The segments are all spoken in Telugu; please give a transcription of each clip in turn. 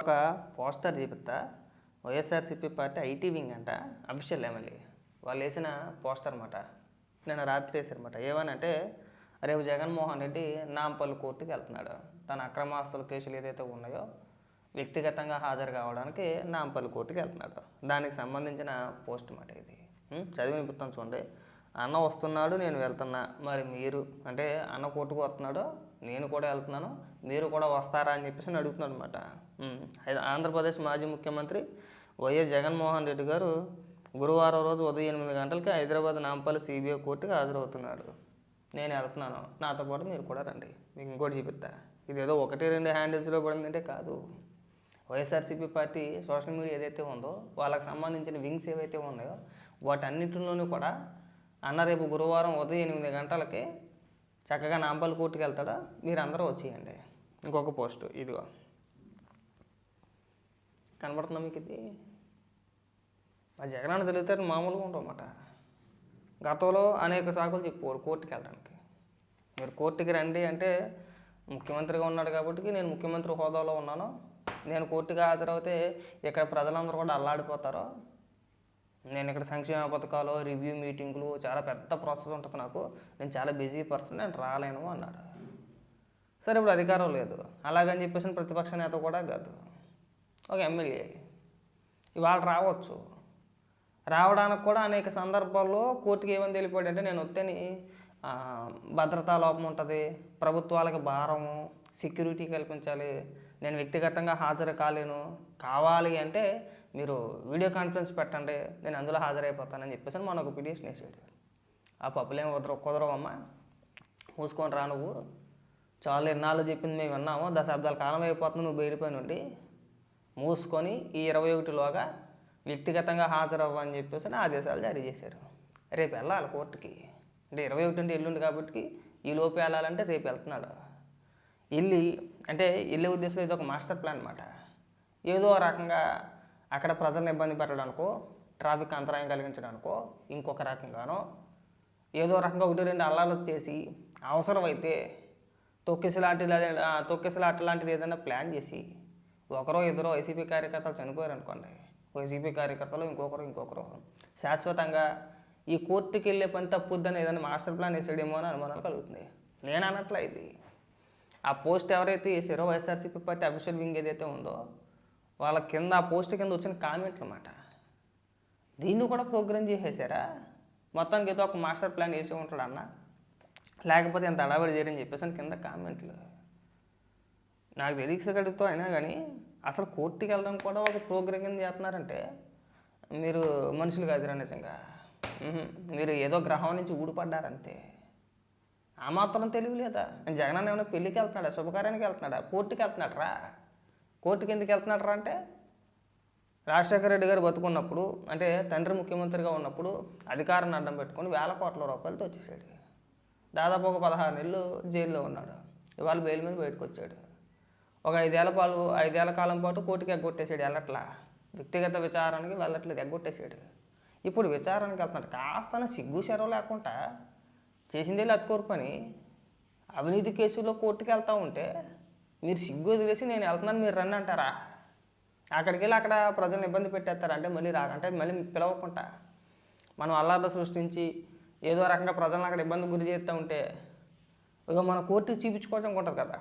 ఒక పోస్టర్ చూపిస్తా. వైఎస్ఆర్సీపీ పార్టీ ఐటీ వింగ్ అంట, అఫీషియల్ ఎమ్మెల్యే వాళ్ళు వేసిన పోస్టర్ అనమాట. నిన్న రాత్రి వేసారన్నమాట. ఏమనంటే రేపు జగన్మోహన్ రెడ్డి నాంపల్లి కోర్టుకి వెళ్తున్నాడు. తన అక్రమాస్తుల కేసులు ఏదైతే ఉన్నాయో వ్యక్తిగతంగా హాజరు కావడానికి నాంపల్లి కోర్టుకి వెళ్తున్నాడు. దానికి సంబంధించిన పోస్ట్ మాట ఇది. చదివి వినిపిస్తాను చూడండి. అన్న వస్తున్నాడు, నేను వెళ్తున్నా, మరి మీరు అంటే అన్న కోర్టుకు వస్తున్నాడు, నేను కూడా వెళ్తున్నాను, మీరు కూడా వస్తారా అని చెప్పేసి అడుగుతున్నాడు అనమాట. ఆంధ్రప్రదేశ్ మాజీ ముఖ్యమంత్రి వైఎస్ జగన్మోహన్ రెడ్డి గారు గురువారం రోజు ఉదయం 8 గంటలకి హైదరాబాద్ నాంపల్లి సిబిఐ కోర్టుకి హాజరవుతున్నాడు. నేను వెళ్తున్నాను, నాతో పాటు మీరు కూడా రండి. మీకు ఇంకోటి చూపిస్తా. ఇదేదో 1-2 హ్యాండిల్స్లో పడిందంటే కాదు. వైఎస్ఆర్సీపీ పార్టీ సోషల్ మీడియా ఏదైతే ఉందో వాళ్ళకి సంబంధించిన వింగ్స్ ఏవైతే ఉన్నాయో వాటన్నిటిలోనూ కూడా అన్న రేపు గురువారం ఉదయం 8 గంటలకి చక్కగా నాంపల్లి కోర్టుకి వెళ్తాడా, మీరు అందరూ వచ్చేయండి. ఇంకొక పోస్టు ఇదిగో కనబడుతుందా మీకు? ఇది ఆ జగనాన్ని తెలిగితే మామూలుగా ఉంటామన్నమాట. గతంలో అనేక సాకులు చెప్పుకోడు కోర్టుకి వెళ్ళడానికి. మీరు కోర్టుకి రండి అంటే ముఖ్యమంత్రిగా ఉన్నాడు కాబట్టి నేను ముఖ్యమంత్రి హోదాలో ఉన్నాను, నేను కోర్టుకి హాజరవుతే ఇక్కడ ప్రజలందరూ కూడా అల్లాడిపోతారు, నేను ఇక్కడ సంక్షేమ పథకాలు రివ్యూ మీటింగులు చాలా పెద్ద ప్రాసెస్ ఉంటుంది నాకు, నేను చాలా బిజీ పర్సన్, నేను రాలేను అన్నాడు. సరే ఇప్పుడు అధికారం లేదు అలాగని చెప్పేసి ప్రతిపక్ష నేత కూడా కాదు, ఒక ఎమ్మెల్యే ఇవాళ రావచ్చు. రావడానికి కూడా అనేక సందర్భాల్లో కోర్టుకి ఏమని తెలిపాడు అంటే నేను వస్తేని భద్రతా లోపం ఉంటుంది, ప్రభుత్వాలకు భారము, సెక్యూరిటీ కల్పించాలి, నేను వ్యక్తిగతంగా హాజరు కాలేను, కావాలి అంటే మీరు వీడియో కాన్ఫరెన్స్ పెట్టండి, నేను అందులో హాజరైపోతానని చెప్పేసి మన ఒక పిటిషన్ వేసాడు. ఆ పప్పులేం కుదరవమ్మా, మూసుకొని రా, నువ్వు చాలా ఎన్నాళ్ళు చెప్పింది మేము విన్నాము, దశాబ్దాల కాలం అయిపోతుంది నువ్వు బయటపై నుండి, మూసుకొని ఈ 21లోగా వ్యక్తిగతంగా హాజరవ్వని చెప్పేసి ఆదేశాలు జారీ చేశారు. రేపు వెళ్ళాలి కోర్టుకి. అంటే 21 అంటే ఎల్లుండి కాబట్టి ఈ లోపు వెళ్ళాలంటే రేపు వెళ్తున్నాడు. వెళ్ళే ఉద్దేశంలో ఇది ఒక మాస్టర్ ప్లాన్ అనమాట. ఏదో రకంగా అక్కడ ప్రజలను ఇబ్బంది పెట్టడానికో, ట్రాఫిక్ అంతరాయం కలిగించడానికో, ఇంకొక రకంగానో ఏదో రకంగా 1-2 అల్లాలు చేసి అవసరమైతే తొక్కిసలాట లాంటిది ఏదైనా ప్లాన్ చేసి ఒకరో ఇద్దరో వైసీపీ కార్యకర్తలు చనిపోయారు అనుకోండి, వైసీపీ కార్యకర్తలు ఇంకొకరు శాశ్వతంగా ఈ కోర్టుకి వెళ్ళే పని తప్పుద్దని ఏదైనా మాస్టర్ ప్లాన్ వేసాడేమో అని అనుమానాలు కలుగుతుంది. నేను అన్నట్లే ఇది. ఆ పోస్ట్ ఎవరైతే వేసారో వైఎస్ఆర్సీపీ పార్టీ అఫీషియల్ వింగ్ ఏదైతే ఉందో వాళ్ళ కింద ఆ పోస్ట్ కింద వచ్చిన కామెంట్లు అన్నమాట. దీన్ని కూడా ప్రోగ్రామ్ చేసేసారా, మొత్తానికి ఏదో ఒక మాస్టర్ ప్లాన్ వేసి ఉంటాడు అన్న, లేకపోతే ఎంత అడావిడి చేయరని చెప్పేసి కింద కామెంట్లు. నాకు తెలియకగలుగుతూ అయినా కానీ అసలు కోర్టుకి వెళ్ళడం కూడా ఒక ప్రోగ్రామ్ కింద చేస్తున్నారంటే మీరు మనుషులు కాదురా నిజంగా. మీరు ఏదో గ్రహం నుంచి ఊడిపడ్డారంతే. ఆ మాత్రం తెలివి లేదా? జగన్ ఏమైనా పెళ్ళికి వెళ్తున్నాడా, శుభకార్యానికి వెళ్తున్నాడా, కోర్టుకి వెళ్తున్నాడు రా. కోర్టుకి ఎందుకు వెళ్తున్నాడు రా అంటే రాజశేఖర రెడ్డి గారు బతుకున్నప్పుడు, అంటే తండ్రి ముఖ్యమంత్రిగా ఉన్నప్పుడు అధికారాన్ని అడ్డం పెట్టుకొని వేల కోట్ల రూపాయలతో వచ్చేసాడు. దాదాపు ఒక 16 నెలలు జైల్లో ఉన్నాడు. ఇవాళ బెయిల్ మీద బయటకు వచ్చాడు. ఒక 5 ఏళ్ల కాలం పాటు కోర్టుకి ఎగ్గొట్టేసాడు. వెళ్ళట్లా, వ్యక్తిగత విచారానికి వెళ్ళట్లేదు, ఎగ్గొట్టేసాడు. ఇప్పుడు విచారానికి వెళ్తున్నాడు. కాస్త సిగ్గు శరం లేకుండా చేసిందే లత్కోరు పని అవినీతి కేసులో కోర్టుకి వెళ్తూ ఉంటే మీరు సిగ్గు వదిలేసి నేను వెళ్తున్నాను మీరు రండి అంటారా? అక్కడికి వెళ్ళి అక్కడ ప్రజలను ఇబ్బంది పెట్టేస్తారంటే మళ్ళీ పిలవకుండా మనం అల్లాట సృష్టించి ఏదో రకంగా ప్రజలను అక్కడ ఇబ్బంది గురి చేస్తూ ఉంటే ఇక మన కోర్టుకి చూపించుకోవడం ఉంటుంది కదా.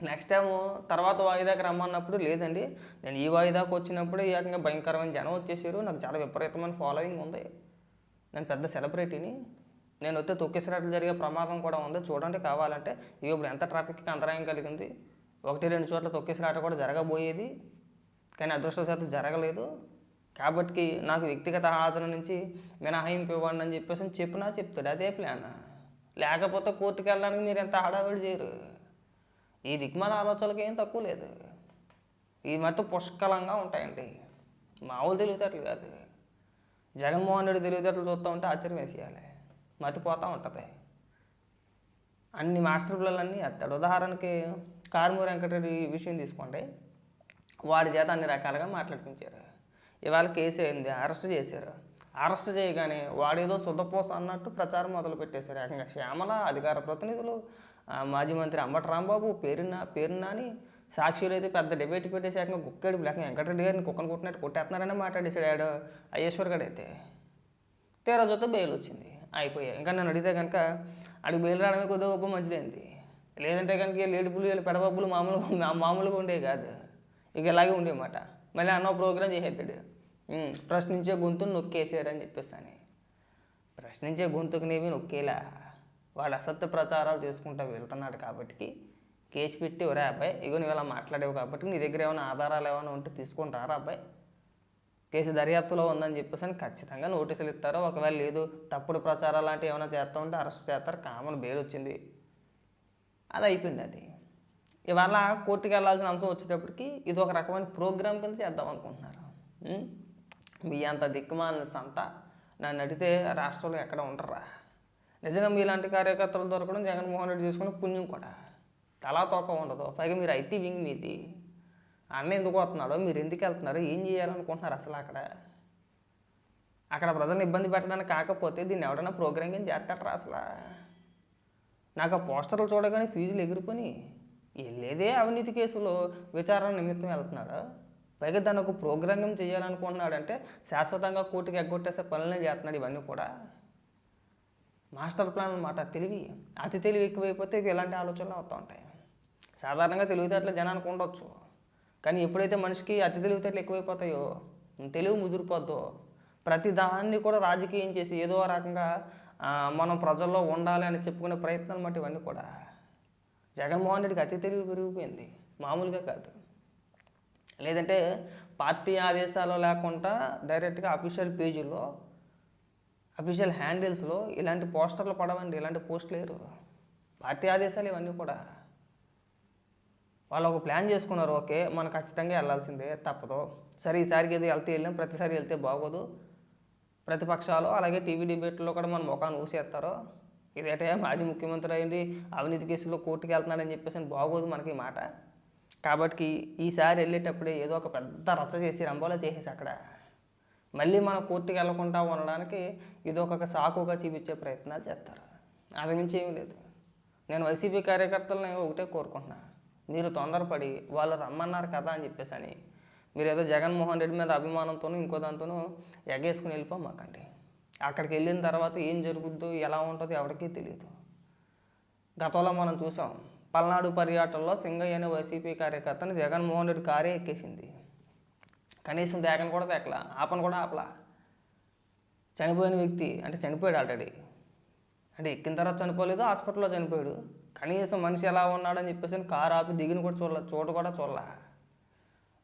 నెక్స్ట్ టైం తర్వాత వాయిదాకి రమ్మన్నప్పుడు లేదండి నేను ఈ వాయిదాకి వచ్చినప్పుడు ఏకంగా భయంకరమైన జనం వచ్చేసారు, నాకు చాలా విపరీతమైన ఫాలోయింగ్ ఉంది, నేను పెద్ద సెలబ్రిటీని, నేను వస్తే తొక్కిసలాటలు జరిగే ప్రమాదం కూడా ఉంది చూడండి కావాలంటే, ఇప్పుడు ఎంత ట్రాఫిక్కి అంతరాయం కలిగింది, 1-2 చోట్ల తొక్కిసలాట కూడా జరగబోయేది కానీ అదృష్టవశాత్తు జరగలేదు, కాబట్టి నాకు వ్యక్తిగత హాజరు నుంచి మినహాయింపు ఇవ్వండి అని చెప్పేసి చెప్తాడు. అదే ప్లాన్. లేకపోతే కోర్టుకి వెళ్ళడానికి మీరు ఎంత హడావిడి చేయరు. ఈ దిగ్మాల ఆలోచనలకు ఏం తక్కువ లేదు. ఈ మొత్తం పుష్కలంగా ఉంటాయండి, మామూలు తెలివితేటలు కాదు. జగన్మోహన్ రెడ్డి తెలివితేటలు చూస్తూ ఉంటే ఆశ్చర్యం వేసేయాలి, మతిపోతూ ఉంటుంది. అన్ని మాస్టర్ ప్లాన్లన్నీ ఎత్తాడు. ఉదాహరణకి కారుమూరి వెంకటరెడ్డి విషయం తీసుకోండి, వాడి చేత అన్ని రకాలుగా మాట్లాడిపించారు. ఇవాళ కేసు అయింది, అరెస్ట్ చేశారు. అరెస్ట్ చేయగానే వాడేదో శుద్ధపోస అన్నట్టు ప్రచారం మొదలు పెట్టేశారు. ఏకంగా శ్యామల, అధికార ప్రతినిధులు, మాజీ మంత్రి అంబటి రాంబాబు, పేరు నాని, సాక్షిలో అయితే పెద్ద డిబేట్ పెట్టేసాక కుక్కడి బ్లాక్ వెంకటరెడ్డి గారిని కుక్కను కొట్టినట్టు కొట్టేస్తున్నారని మాట్లాడేసాడు ఆడు అయ్యేశ్వర్ గడు అయితే. తీరా చూస్తే బెయిల్ వచ్చింది, అయిపోయాయి. ఇంకా నన్ను అడిగితే కనుక అడిగి బెయిల్ రావడమే కొద్దిగా గొప్ప మంచిదైంది. లేదంటే కనుక లేడిపులు వీళ్ళు పెడబబ్బులు మామూలుగా ఉండేవి కాదు, ఇక ఇలాగే ఉండేమాట. మళ్ళీ అన్నో ప్రోగ్రాం చేసేస్తాడు, ప్రశ్నించే గొంతును నొక్కేసారని చెప్పేస్తాను. ప్రశ్నించే గొంతుకునేవి నొక్కేలా వాడు అసత్య ప్రచారాలు చేసుకుంటూ వెళ్తున్నాడు కాబట్టి కేసు పెట్టి, ఒరే అబ్బాయి ఇగో నువ్వు ఇలా మాట్లాడేవు కాబట్టి నీ దగ్గర ఏమైనా ఆధారాలు ఏమైనా ఉంటే తీసుకొని రారా అబ్బాయి, కేసు దర్యాప్తులో ఉందని చెప్పేసి అని ఖచ్చితంగా నోటీసులు ఇస్తారు. ఒకవేళ లేదు తప్పుడు ప్రచారాలు లాంటివి ఏమైనా చేస్తూ ఉంటే అరెస్ట్ చేస్తారు. కామన్ బెయిల్ వచ్చింది, అది అయిపోయింది. అది ఇవాళ కోర్టుకి వెళ్ళాల్సిన అంశం వచ్చేటప్పటికి ఇది ఒక రకమైన ప్రోగ్రాం కింద చేద్దాం అనుకుంటున్నారు. మీ అంత దిక్కుమాలిన సంత నన్ను అడిగితే రాష్ట్రంలో ఎక్కడ ఉండరా. నిజంగా మీలాంటి కార్యకర్తలు దొరకడం జగన్మోహన్ రెడ్డి చేసుకున్న పుణ్యం కూడా. తలా తోక ఉండదు. పైగా మీరు ఐటీ వింగ్ మీది. అన్న ఎందుకు వస్తున్నాడో, మీరు ఎందుకు వెళ్తున్నారో, ఏం చేయాలనుకుంటున్నారు అసలు అక్కడ ప్రజలను ఇబ్బంది పెట్టడానికి కాకపోతే దీన్ని ఎవడైనా ప్రోగ్రామ్ కింద చేస్తాడరా అసలు. నాకు ఆ పోస్టర్లు చూడగానే ఫీజులు ఎగిరిపోయి వెళ్ళేదే అవినీతి కేసులో విచారణ నిమిత్తం వెళ్తున్నాడు. పైగా దాన్ని ఒక ప్రోగ్రామ్ చేయాలనుకుంటున్నాడంటే శాశ్వతంగా కోర్టుకి ఎగ్గొట్టేసే పనులనే చేస్తున్నాడు. ఇవన్నీ కూడా మాస్టర్ ప్లాన్ అన్నమాట. తెలివి, అతి తెలివి ఎక్కువైపోతే ఇలాంటి ఆలోచనలు అవుతూ ఉంటాయి. సాధారణంగా తెలివితేటలు జనానికి ఉండొచ్చు, కానీ ఎప్పుడైతే మనిషికి అతి తెలివితేటలు ఎక్కువైపోతాయో, తెలివి ముదిరిపోద్దో, ప్రతి దాన్ని కూడా రాజకీయం చేసి ఏదో రకంగా మనం ప్రజల్లో ఉండాలి అని చెప్పుకునే ప్రయత్నాలు మాట ఇవన్నీ కూడా. జగన్మోహన్ రెడ్డికి అతి తెలివి పెరిగిపోయింది, మామూలుగా కాదు. లేదంటే పార్టీ ఆదేశాలు లేకుండా డైరెక్ట్గా అఫీషియల్ పేజీల్లో, అఫీషియల్ హ్యాండిల్స్లో ఇలాంటి పోస్టర్లు పడవండి, ఇలాంటి పోస్టులు లేరు. పార్టీ ఆదేశాలు ఇవన్నీ కూడా వాళ్ళు ఒక ప్లాన్ చేసుకున్నారు. ఓకే మనం ఖచ్చితంగా వెళ్ళాల్సిందే, తప్పదు. సరే ఈసారికి ఏదో వెళ్ళాం, ప్రతిసారి వెళ్తే బాగోదు. ప్రతిపక్షాలు అలాగే టీవీ డిబేట్లో కూడా మన ముఖాన్ని ఊసేస్తారు. ఇదేటే మాజీ ముఖ్యమంత్రి అయింది అవినీతి కేసులో కోర్టుకి వెళ్తున్నాడని చెప్పేసి బాగోదు మనకి ఈ మాట. కాబట్టి ఈసారి వెళ్ళేటప్పుడే ఏదో ఒక పెద్ద రచ్చ చేసి రంబోలా చేసేసి అక్కడ మళ్ళీ మనం కోర్టుకి వెళ్ళకుండా ఉండడానికి ఇది ఒక సాకుగా చూపించే ప్రయత్నాలు చేస్తారు. అంతకుమించి ఏమీ లేదు. నేను వైసీపీ కార్యకర్తలను ఒకటే కోరుకుంటున్నా, మీరు తొందరపడి వాళ్ళు రమ్మన్నారు కదా అని చెప్పేసి అని మీరు ఏదో జగన్మోహన్ రెడ్డి మీద అభిమానంతోనూ ఇంకో దాంతోనూ ఎగేసుకుని వెళ్ళిపోమాకండి. అక్కడికి వెళ్ళిన తర్వాత ఏం జరుగుద్దో ఎలా ఉంటుందో ఎవరికీ తెలియదు. గతంలో మనం చూసాం, పల్నాడు పర్యటనలో సింగయ్య అనే వైసీపీ కార్యకర్తను జగన్మోహన్ రెడ్డి కారే ఎక్కేసింది. కనీసం దేకను కూడా దేకలా, ఆపను కూడా ఆపలా. చనిపోయిన వ్యక్తి అంటే చనిపోయాడు ఆల్రెడీ, అంటే ఎక్కిన తర్వాత చనిపోలేదు, హాస్పిటల్లో చనిపోయాడు. కనీసం మనిషి ఎలా ఉన్నాడని చెప్పేసి కారు ఆపి దిగిన కూడా చోటు కూడా చూడలా.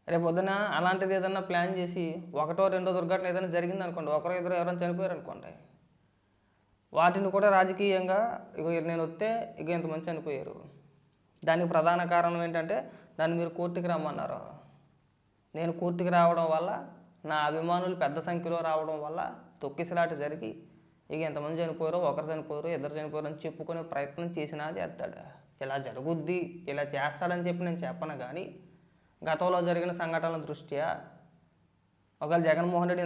రేపు పొద్దున అలాంటిది ఏదన్నా ప్లాన్ చేసి ఒకటో రెండో దుర్ఘటన ఏదైనా జరిగింది అనుకోండి, ఒకరో ఇద్దరు ఎవరైనా చనిపోయారు అనుకోండి, వాటిని కూడా రాజకీయంగా ఇక నేను వస్తే ఇక ఇంతమంది చనిపోయారు, దానికి ప్రధాన కారణం ఏంటంటే నన్ను మీరు కోర్టుకి రమ్మన్నారు, నేను కోర్టుకి రావడం వల్ల నా అభిమానులు పెద్ద సంఖ్యలో రావడం వల్ల తొక్కిసలాట జరిగి ఇక ఎంతమంది చనిపోయారో, ఒకరు చనిపోయారు, ఇద్దరు చనిపోయారు అని చెప్పుకునే ప్రయత్నం చేసినా చేస్తాడు. ఇలా జరుగుద్ది, ఇలా చేస్తాడని చెప్పి నేను చెప్పను. కానీ గతంలో జరిగిన సంఘటనల దృష్ట్యా ఒకవేళ జగన్మోహన్ రెడ్డి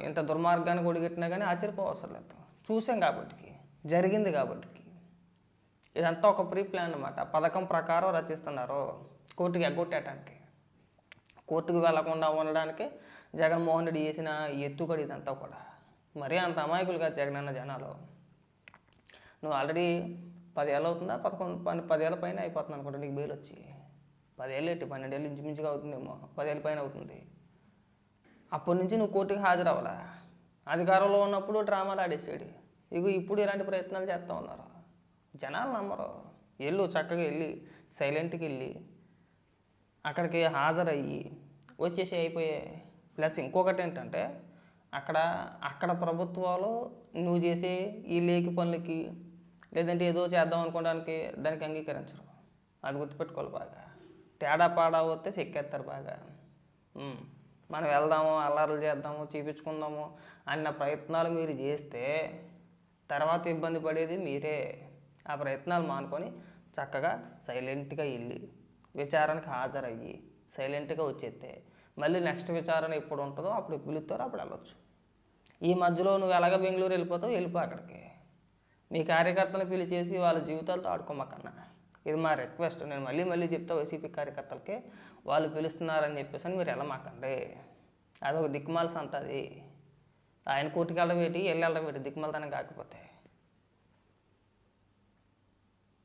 ఇంత దుర్మార్గాన్ని ఒడిగట్టినా కానీ ఆశ్చర్యపోవసరం లేదు. చూసాం కాబట్టి, జరిగింది కాబట్టి. ఇదంతా ఒక ప్రీ ప్లాన్ అన్నమాట. పథకం ప్రకారం రచిస్తున్నారు కోర్టుకి ఎగ్గొట్టేయటానికి, కోర్టుకు వెళ్లకుండా ఉండడానికి జగన్మోహన్ రెడ్డి చేసిన ఎత్తుగడి ఇదంతా కూడా. మరీ అంత అమాయకులు కాదు జగనన్న జనాలు. నువ్వు ఆల్రెడీ 10 ఏళ్ళు అవుతుందా, 10 ఏళ్ళ పైన అయిపోతుంది అనుకుంటా నీకు బెయిల్ వచ్చి. 10 ఏళ్ళు ఏంటి, 12 ఏళ్ళు ఇంచుమించుగా అవుతుందేమో, 10 ఏళ్ళ పైన అవుతుంది. అప్పటి నుంచి నువ్వు కోర్టుకి హాజరవ్వాలా. అధికారంలో ఉన్నప్పుడు డ్రామాలు ఆడేసాడు, ఇగో ఇప్పుడు ఇలాంటి ప్రయత్నాలు చేస్తూ ఉన్నారు. జనాలు నమ్మరు. చక్కగా వెళ్ళి సైలెంట్కి వెళ్ళి అక్కడికి హాజరయ్యి వచ్చేసి అయిపోయాయి. ప్లస్ ఇంకొకటి ఏంటంటే అక్కడ ప్రభుత్వాలు నువ్వు చేసే ఈ లేకి పనులకి లేదంటే ఏదో చేద్దాం అనుకోవడానికి దానికి అంగీకరించరు. అది గుర్తుపెట్టుకోవాలి బాగా. తేడా పాడా వస్తే చెక్కేస్తారు బాగా. మనం వెళ్దాము, అల్లర్లు చేద్దాము, చూపించుకుందాము అన్న ప్రయత్నాలు మీరు చేస్తే తర్వాత ఇబ్బంది పడేది మీరే. ఆ ప్రయత్నాలు మానుకొని చక్కగా సైలెంట్గా వెళ్ళి విచారణకు హాజరయ్యి సైలెంట్గా వచ్చేస్తే మళ్ళీ నెక్స్ట్ విచారణ ఎప్పుడు ఉంటుందో అప్పుడు పిలుస్తారో అప్పుడు వెళ్ళొచ్చు. ఈ మధ్యలో నువ్వు ఎలాగ బెంగళూరు వెళ్ళిపోతావు, వెళ్ళిపో అక్కడికి. మీ కార్యకర్తలను పిలిచేసి వాళ్ళ జీవితాలతో ఆడుకోమకన్నా. ఇది మా రిక్వెస్ట్. నేను మళ్ళీ మళ్ళీ చెప్తా వైసీపీ కార్యకర్తలకి, వాళ్ళు పిలుస్తున్నారని చెప్పేసి అని మీరు వెళ్ళమాకండి. అదొక దిక్కుమాల సంత అది. ఆయన కోర్టుకి వెళ్ళడం ఏంటి, వెళ్ళడం ఏంటి దిక్కుమాలతనం కాకపోతే.